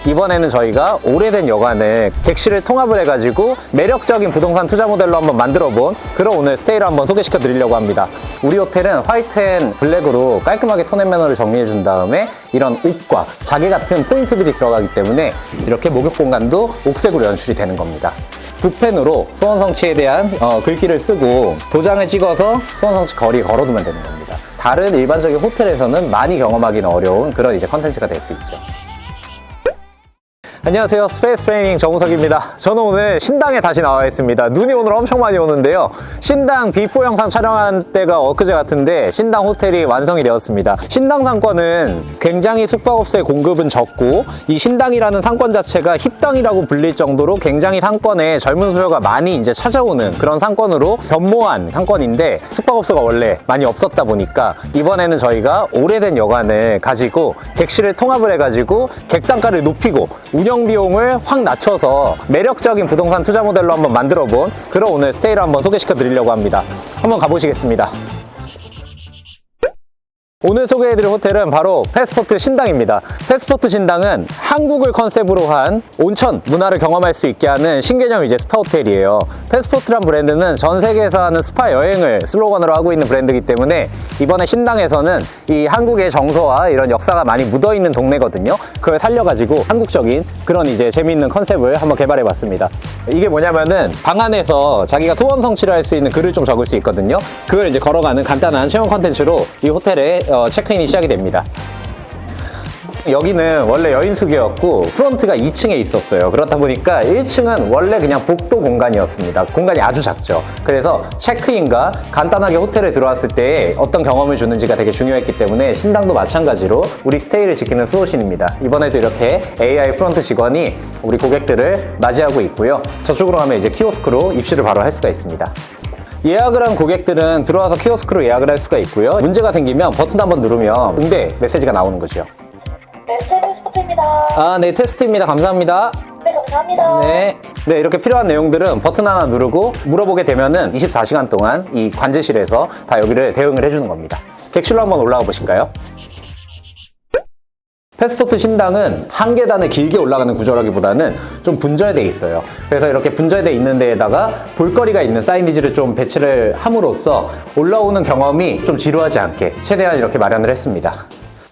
이번에는 저희가 오래된 여관을 객실을 통합을 해가지고 매력적인 부동산 투자 모델로 한번 만들어본 그런 오늘 스테이를 한번 소개시켜 드리려고 합니다. 우리 호텔은 화이트 앤 블랙으로 깔끔하게 톤 앤 매너를 정리해 준 다음에 이런 옥과 자개 같은 포인트들이 들어가기 때문에 이렇게 목욕 공간도 옥색으로 연출이 되는 겁니다. 붓펜으로 소원 성취에 대한 글귀를 쓰고 도장을 찍어서 소원 성취 거리에 걸어두면 되는 겁니다. 다른 일반적인 호텔에서는 많이 경험하기는 어려운 그런 이제 컨텐츠가 될 수 있죠. 안녕하세요. 스페이스 플래닝 정우석입니다. 저는 오늘 신당에 다시 나와 있습니다. 눈이 오늘 엄청 많이 오는데요. 신당 비포 영상 촬영한 때가 엊그제 같은데 신당 호텔이 완성이 되었습니다. 신당 상권은 굉장히 숙박업소의 공급은 적고 이 신당이라는 상권 자체가 힙당이라고 불릴 정도로 굉장히 상권에 젊은 수요가 많이 이제 찾아오는 그런 상권으로 변모한 상권인데 숙박업소가 원래 많이 없었다 보니까 이번에는 저희가 오래된 여관을 가지고 객실을 통합을 해가지고 객단가를 높이고 운영 비용을 확 낮춰서 매력적인 부동산 투자 모델로 한번 만들어본 그런 오늘 스테이를 한번 소개시켜 드리려고 합니다. 한번 가보시겠습니다. 오늘 소개해드릴 호텔은 바로 패스포트 신당입니다. 패스포트 신당은 한국을 컨셉으로 한 온천 문화를 경험할 수 있게 하는 신개념 이제 스파 호텔이에요. 패스포트란 브랜드는 전 세계에서 하는 스파 여행을 슬로건으로 하고 있는 브랜드이기 때문에 이번에 신당에서는 이 한국의 정서와 이런 역사가 많이 묻어있는 동네거든요. 그걸 살려가지고 한국적인 그런 이제 재미있는 컨셉을 한번 개발해봤습니다. 이게 뭐냐면은 방 안에서 자기가 소원 성취를 할 수 있는 글을 좀 적을 수 있거든요. 그걸 이제 걸어가는 간단한 체험 컨텐츠로 이 호텔에 체크인이 시작이 됩니다. 여기는 원래 여인숙이었고 프론트가 2층에 있었어요. 그렇다 보니까 1층은 원래 그냥 복도 공간이었습니다. 공간이 아주 작죠. 그래서 체크인과 간단하게 호텔에 들어왔을 때 어떤 경험을 주는지가 되게 중요했기 때문에 신당도 마찬가지로 우리 스테이를 지키는 수호신입니다. 이번에도 이렇게 AI 프론트 직원이 우리 고객들을 맞이하고 있고요. 저쪽으로 가면 이제 키오스크로 입실을 바로 할 수가 있습니다. 예약을 한 고객들은 들어와서 키오스크로 예약을 할 수가 있고요. 문제가 생기면 버튼 한번 누르면 응대 메시지가 나오는 거죠. 네, 스테이입니다. 아, 네, 테스트입니다. 감사합니다. 네, 감사합니다. 네, 이렇게 필요한 내용들은 버튼 하나 누르고 물어보게 되면은 24시간 동안 이 관제실에서 다 여기를 대응을 해주는 겁니다. 객실로 한번 올라가 보실까요? 패스포트 신당은 한 계단을 길게 올라가는 구조라기보다는 좀 분절되어 있어요. 그래서 이렇게 분절되어 있는 데에다가 볼거리가 있는 사이니지를 좀 배치를 함으로써 올라오는 경험이 좀 지루하지 않게 최대한 이렇게 마련을 했습니다.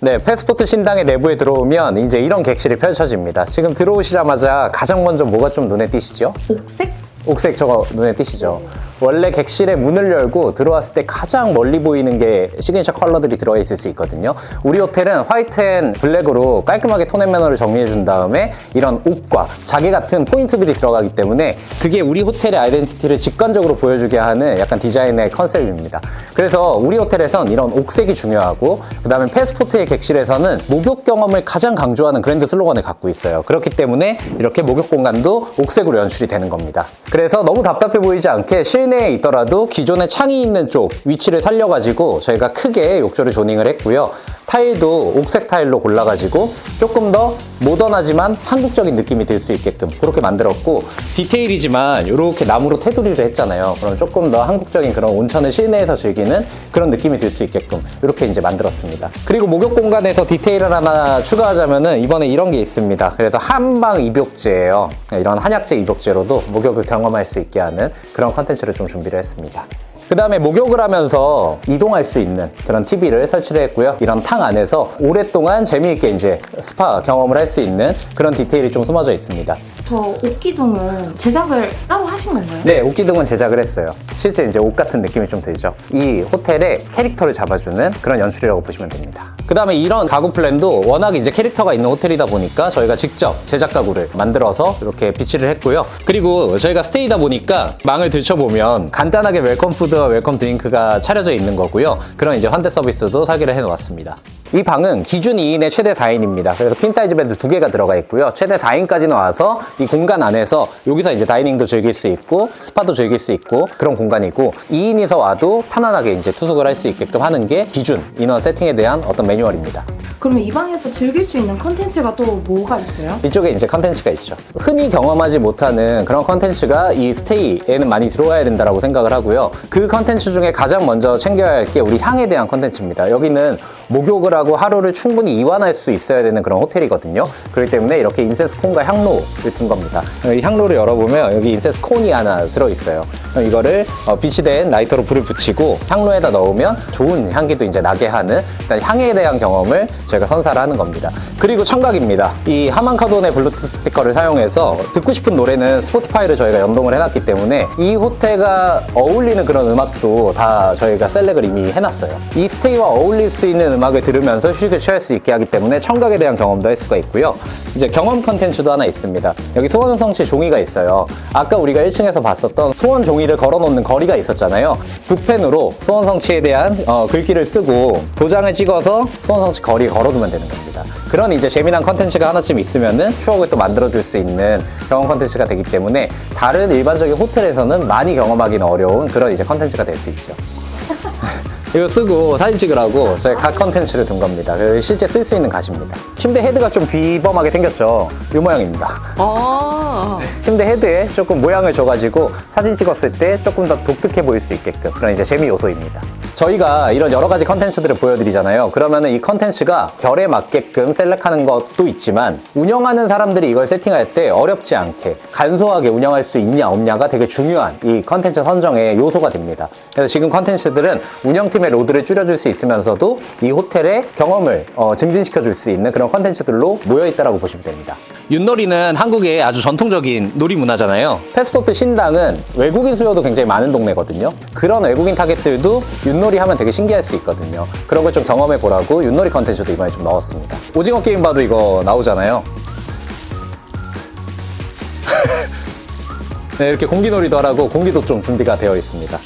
네, 패스포트 신당의 내부에 들어오면 이제 이런 객실이 펼쳐집니다. 지금 들어오시자마자 가장 먼저 뭐가 좀 눈에 띄시죠? 옥색? 옥색 저거 눈에 띄시죠? 원래 객실의 문을 열고 들어왔을 때 가장 멀리 보이는 게 시그니처 컬러들이 들어있을 수 있거든요. 우리 호텔은 화이트 앤 블랙으로 깔끔하게 톤 앤 매너를 정리해 준 다음에 이런 옥과 자개 같은 포인트들이 들어가기 때문에 그게 우리 호텔의 아이덴티티를 직관적으로 보여주게 하는 약간 디자인의 컨셉입니다. 그래서 우리 호텔에선 이런 옥색이 중요하고 그 다음에 패스포트의 객실에서는 목욕 경험을 가장 강조하는 그랜드 슬로건을 갖고 있어요. 그렇기 때문에 이렇게 목욕 공간도 옥색으로 연출이 되는 겁니다. 그래서 너무 답답해 보이지 않게 실내에 있더라도 기존에 창이 있는 쪽 위치를 살려가지고 저희가 크게 욕조를 조닝을 했고요. 타일도 옥색 타일로 골라가지고 조금 더 모던하지만 한국적인 느낌이 들 수 있게끔 그렇게 만들었고 디테일이지만 이렇게 나무로 테두리를 했잖아요. 그럼 조금 더 한국적인 그런 온천을 실내에서 즐기는 그런 느낌이 들 수 있게끔 이렇게 이제 만들었습니다. 그리고 목욕 공간에서 디테일을 하나 추가하자면은 이번에 이런 게 있습니다. 그래서 한방 입욕제예요. 이런 한약재 입욕제로도 목욕을 경험할 수 있게 하는 그런 컨텐츠를 좀 준비를 했습니다. 그 다음에 목욕을 하면서 이동할 수 있는 그런 TV를 설치를 했고요. 이런 탕 안에서 오랫동안 재미있게 이제 스파 경험을 할 수 있는 그런 디테일이 좀 숨어져 있습니다. 저 옷기둥은 제작을 따로 하신 건가요? 네, 옷기둥은 제작을 했어요. 실제 이제 옷 같은 느낌이 좀 들죠. 이 호텔의 캐릭터를 잡아주는 그런 연출이라고 보시면 됩니다. 그 다음에 이런 가구 플랜도 워낙 이제 캐릭터가 있는 호텔이다 보니까 저희가 직접 제작 가구를 만들어서 이렇게 비치를 했고요. 그리고 저희가 스테이다 보니까 망을 들춰보면 간단하게 웰컴 푸드와 웰컴 드링크가 차려져 있는 거고요. 그런 이제 환대 서비스도 설계를 해놓았습니다. 이 방은 기준 2인에 최대 4인입니다. 그래서 퀸사이즈 베드 2개가 들어가 있고요. 최대 4인까지 나와서 이 공간 안에서 여기서 이제 다이닝도 즐길 수 있고 스파도 즐길 수 있고 그런 공간이고 2인이서 와도 편안하게 이제 투숙을 할 수 있게끔 하는 게 기준 인원 세팅에 대한 어떤 매뉴얼입니다. 그러면 이 방에서 즐길 수 있는 컨텐츠가 또 뭐가 있어요? 이쪽에 이제 컨텐츠가 있죠. 흔히 경험하지 못하는 그런 컨텐츠가 이 스테이에는 많이 들어와야 된다고 생각을 하고요. 그 컨텐츠 중에 가장 먼저 챙겨야 할 게 우리 향에 대한 컨텐츠입니다. 여기는 목욕을 하고 하루를 충분히 이완할 수 있어야 되는 그런 호텔이거든요. 그렇기 때문에 이렇게 인센스 콘과 향로를 둔 겁니다. 이 향로를 열어보면 여기 인센스 콘이 하나 들어있어요. 그럼 이거를 비치된 라이터로 불을 붙이고 향로에다 넣으면 좋은 향기도 이제 나게 하는 향에 대한 경험을 저희가 선사를 하는 겁니다. 그리고 청각입니다. 이 하만카돈의 블루투스 스피커를 사용해서 듣고 싶은 노래는 스포티파이를 저희가 연동을 해놨기 때문에 이 호텔과 어울리는 그런 음악도 다 저희가 셀렉을 이미 해놨어요. 이 스테이와 어울릴 수 있는 음악을 들으면서 휴식을 취할 수 있게 하기 때문에 청각에 대한 경험도 할 수가 있고요. 이제 경험 컨텐츠도 하나 있습니다. 여기 소원 성취 종이가 있어요. 아까 우리가 1층에서 봤었던 소원 종이를 걸어놓는 거리가 있었잖아요. 붓펜으로 소원 성취에 대한 글귀를 쓰고 도장을 찍어서 소원 성취 거리에 걸어두면 되는 겁니다. 그런 이제 재미난 컨텐츠가 하나쯤 있으면은 추억을 또 만들어줄 수 있는 경험 컨텐츠가 되기 때문에 다른 일반적인 호텔에서는 많이 경험하기는 어려운 그런 이제 컨텐츠가 될 수 있죠. 이거 쓰고 사진 찍으라고 저희 각 컨텐츠를 둔 겁니다. 실제 쓸 수 있는 갓입니다. 침대 헤드가 좀 비범하게 생겼죠. 이 모양입니다. 침대 헤드에 조금 모양을 줘가지고 사진 찍었을 때 조금 더 독특해 보일 수 있게끔 그런 이제 재미 요소입니다. 저희가 이런 여러 가지 컨텐츠들을 보여드리잖아요. 그러면은 이 컨텐츠가 결에 맞게끔 셀렉하는 것도 있지만 운영하는 사람들이 이걸 세팅할 때 어렵지 않게 간소하게 운영할 수 있냐 없냐가 되게 중요한 이 컨텐츠 선정의 요소가 됩니다. 그래서 지금 컨텐츠들은 운영팀의 로드를 줄여줄 수 있으면서도 이 호텔의 경험을 증진시켜줄 수 있는 그런 컨텐츠들로 모여있다라고 보시면 됩니다. 윷놀이는 한국의 아주 전통적인 놀이 문화잖아요. 패스포트 신당은 외국인 수요도 굉장히 많은 동네거든요. 그런 외국인 타겟들도 윷놀이 하면 되게 신기할 수 있거든요. 그런 걸 좀 경험해 보라고 윷놀이 컨텐츠도 이번에 좀 넣었습니다. 오징어 게임 봐도 이거 나오잖아요. 네, 이렇게 공기놀이도 하라고 공기도 좀 준비가 되어 있습니다.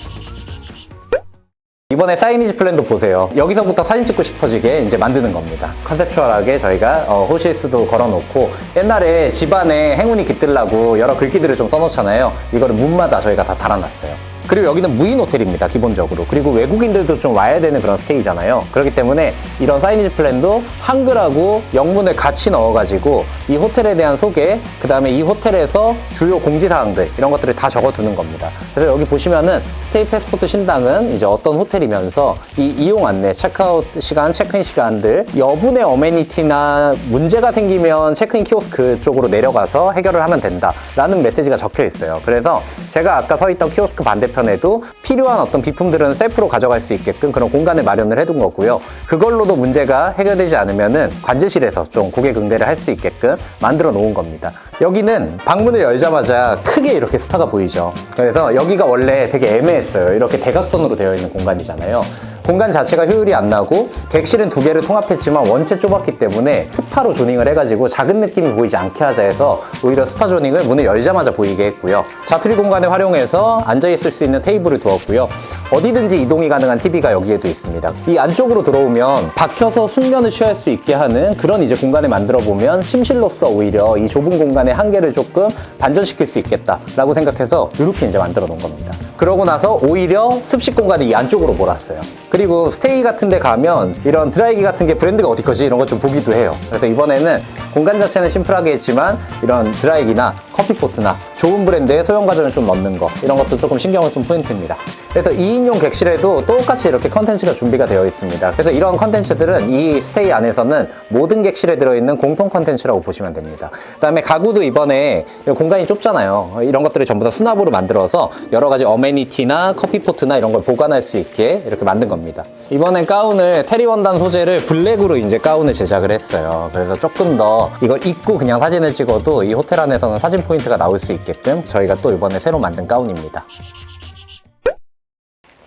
이번에 사이니지 플랜도 보세요. 여기서부터 사진 찍고 싶어지게 이제 만드는 겁니다. 컨셉추얼하게 저희가 호시스도 걸어놓고 옛날에 집안에 행운이 깃들라고 여러 글귀들을 좀 써놓잖아요. 이거를 문마다 저희가 다 달아놨어요. 그리고 여기는 무인 호텔입니다, 기본적으로. 그리고 외국인들도 좀 와야 되는 그런 스테이잖아요. 그렇기 때문에 이런 사이니지 플랜도 한글하고 영문을 같이 넣어가지고 이 호텔에 대한 소개, 그 다음에 이 호텔에서 주요 공지사항들 이런 것들을 다 적어두는 겁니다. 그래서 여기 보시면은 스테이 패스포트 신당은 이제 어떤 호텔이면서 이 이용 안내, 체크아웃 시간, 체크인 시간들, 여분의 어메니티나 문제가 생기면 체크인 키오스크 쪽으로 내려가서 해결을 하면 된다라는 메시지가 적혀 있어요. 그래서 제가 아까 서 있던 키오스크 반대편에도 필요한 어떤 비품들은 셀프로 가져갈 수 있게끔 그런 공간을 마련을 해둔 거고요. 그걸로도 문제가 해결되지 않으면은 관제실에서 좀 고객 응대를 할 수 있게끔 만들어 놓은 겁니다. 여기는 방문을 열자마자 크게 이렇게 스파가 보이죠. 그래서 여기가 원래 되게 애매했어요. 이렇게 대각선으로 되어 있는 공간이잖아요. 공간 자체가 효율이 안 나고 객실은 두 개를 통합했지만 원체 좁았기 때문에 스파로 조닝을 해가지고 작은 느낌이 보이지 않게 하자 해서 오히려 스파 조닝을 문을 열자마자 보이게 했고요. 자투리 공간을 활용해서 앉아있을 수 있는 테이블을 두었고요. 어디든지 이동이 가능한 TV가 여기에도 있습니다. 이 안쪽으로 들어오면 박혀서 숙면을 취할 수 있게 하는 그런 이제 공간을 만들어 보면 침실로서 오히려 이 좁은 공간의 한계를 조금 반전시킬 수 있겠다라고 생각해서 이렇게 이제 만들어 놓은 겁니다. 그러고 나서 오히려 습식 공간을 이 안쪽으로 몰았어요. 그리고 스테이 같은 데 가면 이런 드라이기 같은 게 브랜드가 어디 거지 이런 거 좀 보기도 해요. 그래서 이번에는 공간 자체는 심플하게 했지만 이런 드라이기나 커피포트나 좋은 브랜드의 소형 과정을 좀 넣는 거 이런 것도 조금 신경을 쓴 포인트입니다. 그래서 2인용 객실에도 똑같이 이렇게 컨텐츠가 준비가 되어 있습니다. 그래서 이런 컨텐츠들은 이 스테이 안에서는 모든 객실에 들어있는 공통 컨텐츠라고 보시면 됩니다. 그 다음에 가구도 이번에 공간이 좁잖아요. 이런 것들을 전부 다 수납으로 만들어서 여러 가지 어메니티나 커피포트나 이런 걸 보관할 수 있게 이렇게 만든 겁니다. 이번엔 가운을 테리원단 소재를 블랙으로 이제 가운을 제작을 했어요. 그래서 조금 더 이걸 입고 그냥 사진을 찍어도 이 호텔 안에서는 사진 포인트가 나올 수 있게끔 저희가 또 이번에 새로 만든 가운입니다.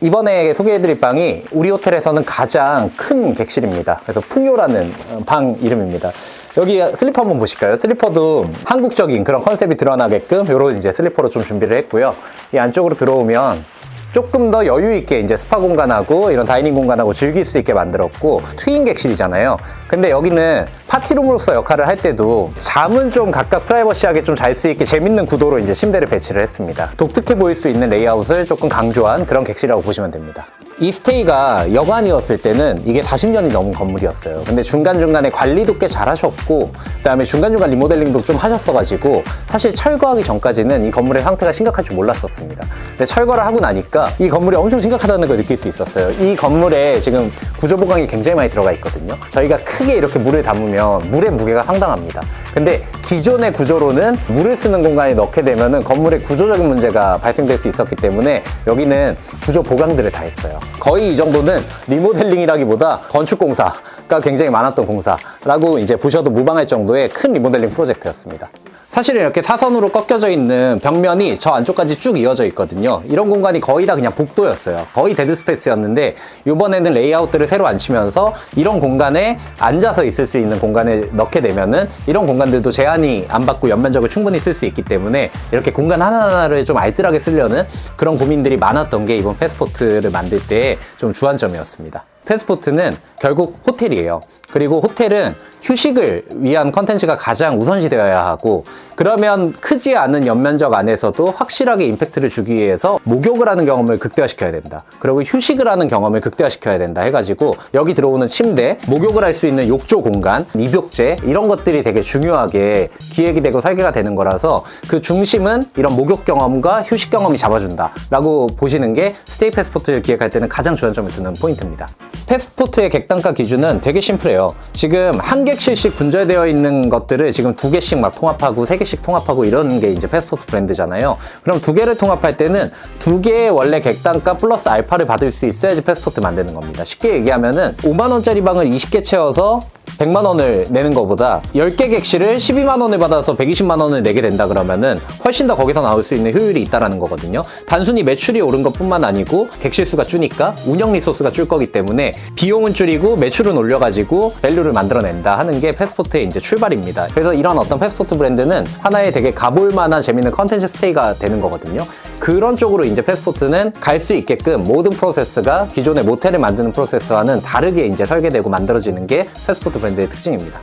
이번에 소개해드릴 방이 우리 호텔에서는 가장 큰 객실입니다. 그래서 풍요라는 방 이름입니다. 여기 슬리퍼 한번 보실까요? 슬리퍼도 한국적인 그런 컨셉이 드러나게끔 이런 이제 슬리퍼로 좀 준비를 했고요. 이 안쪽으로 들어오면 조금 더 여유 있게 이제 스파 공간하고 이런 다이닝 공간하고 즐길 수 있게 만들었고 트윈 객실이잖아요. 근데 여기는 파티룸으로서 역할을 할 때도 잠은 좀 각각 프라이버시하게 좀 잘 수 있게 재밌는 구도로 이제 침대를 배치를 했습니다. 독특해 보일 수 있는 레이아웃을 조금 강조한 그런 객실이라고 보시면 됩니다. 이 스테이가 여관이었을 때는 이게 40년이 넘은 건물이었어요. 근데 중간중간에 관리도 꽤 잘하셨고 그다음에 중간중간 리모델링도 좀 하셨어가지고 사실 철거하기 전까지는 이 건물의 상태가 심각할 줄 몰랐었습니다. 근데 철거를 하고 나니까 이 건물이 엄청 심각하다는 걸 느낄 수 있었어요. 이 건물에 지금 구조 보강이 굉장히 많이 들어가 있거든요. 저희가 크게 이렇게 물을 담으면 물의 무게가 상당합니다. 근데 기존의 구조로는 물을 쓰는 공간에 넣게 되면은 건물의 구조적인 문제가 발생될 수 있었기 때문에 여기는 구조 보강들을 다 했어요. 거의 이 정도는 리모델링이라기보다 건축공사가 굉장히 많았던 공사라고 이제 보셔도 무방할 정도의 큰 리모델링 프로젝트였습니다. 사실 이렇게 사선으로 꺾여져 있는 벽면이 저 안쪽까지 쭉 이어져 있거든요. 이런 공간이 거의 다 그냥 복도였어요. 거의 데드스페이스였는데 이번에는 레이아웃들을 새로 앉히면서 이런 공간에 앉아서 있을 수 있는 공간을 넣게 되면은 이런 공간들도 제한이 안 받고 연면적을 충분히 쓸 수 있기 때문에 이렇게 공간 하나하나를 좀 알뜰하게 쓰려는 그런 고민들이 많았던 게 이번 패스포트를 만들 때 좀 주안점이었습니다. 패스포트는 결국 호텔이에요. 그리고 호텔은 휴식을 위한 컨텐츠가 가장 우선시되어야 하고 그러면 크지 않은 연면적 안에서도 확실하게 임팩트를 주기 위해서 목욕을 하는 경험을 극대화시켜야 된다. 그리고 휴식을 하는 경험을 극대화시켜야 된다 해가지고 여기 들어오는 침대, 목욕을 할 수 있는 욕조 공간, 입욕제 이런 것들이 되게 중요하게 기획이 되고 설계가 되는 거라서 그 중심은 이런 목욕 경험과 휴식 경험이 잡아준다 라고 보시는 게 스테이 패스포트를 기획할 때는 가장 주안점을 두는 포인트입니다. 패스포트의 객단가 기준은 되게 심플해요. 지금 한 객실씩 분절되어 있는 것들을 지금 2개씩 막 통합하고 3개씩 통합하고 이런 게 이제 패스포트 브랜드잖아요. 그럼 2개를 통합할 때는 2개의 원래 객단가 플러스 알파를 받을 수 있어야지 패스포트 만드는 겁니다. 쉽게 얘기하면은 5만원짜리 방을 20개 채워서 100만 원을 내는 것보다 10개 객실을 12만 원을 받아서 120만 원을 내게 된다 그러면은 훨씬 더 거기서 나올 수 있는 효율이 있다라는 거거든요. 단순히 매출이 오른 것뿐만 아니고 객실 수가 주니까 운영 리소스가 줄 거기 때문에 비용은 줄이고 매출은 올려가지고 밸류를 만들어낸다 하는 게 패스포트의 이제 출발입니다. 그래서 이런 어떤 패스포트 브랜드는 하나의 되게 가볼 만한 재밌는 컨텐츠 스테이가 되는 거거든요. 그런 쪽으로 이제 패스포트는 갈 수 있게끔 모든 프로세스가 기존의 모텔을 만드는 프로세스와는 다르게 이제 설계되고 만들어지는 게 패스포트 브랜드의 특징입니다.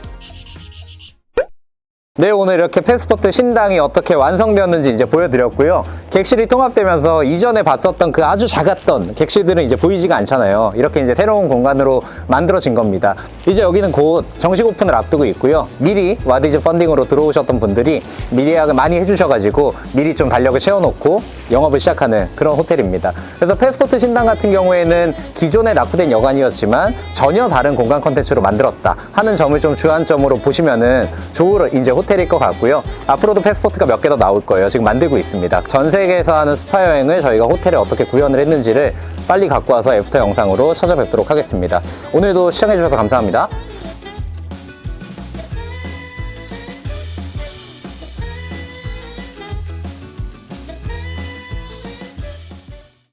네, 오늘 이렇게 패스포트 신당이 어떻게 완성되었는지 이제 보여드렸고요. 객실이 통합되면서 이전에 봤었던 그 아주 작았던 객실들은 이제 보이지가 않잖아요. 이렇게 이제 새로운 공간으로 만들어진 겁니다. 이제 여기는 곧 정식 오픈을 앞두고 있고요. 미리 와디즈 펀딩으로 들어오셨던 분들이 미리 예약을 많이 해주셔가지고 미리 좀 달력을 채워놓고 영업을 시작하는 그런 호텔입니다. 그래서 패스포트 신당 같은 경우에는 기존에 낙후된 여관이었지만 전혀 다른 공간 컨텐츠로 만들었다 하는 점을 좀 주안점으로 보시면은 좋은 이제 호텔일 것 같고요. 앞으로도 패스포트가 몇 개 더 나올 거예요. 지금 만들고 있습니다. 전 세계에서 하는 스파 여행을 저희가 호텔에 어떻게 구현을 했는지를 빨리 갖고 와서 애프터 영상으로 찾아뵙도록 하겠습니다. 오늘도 시청해주셔서 감사합니다.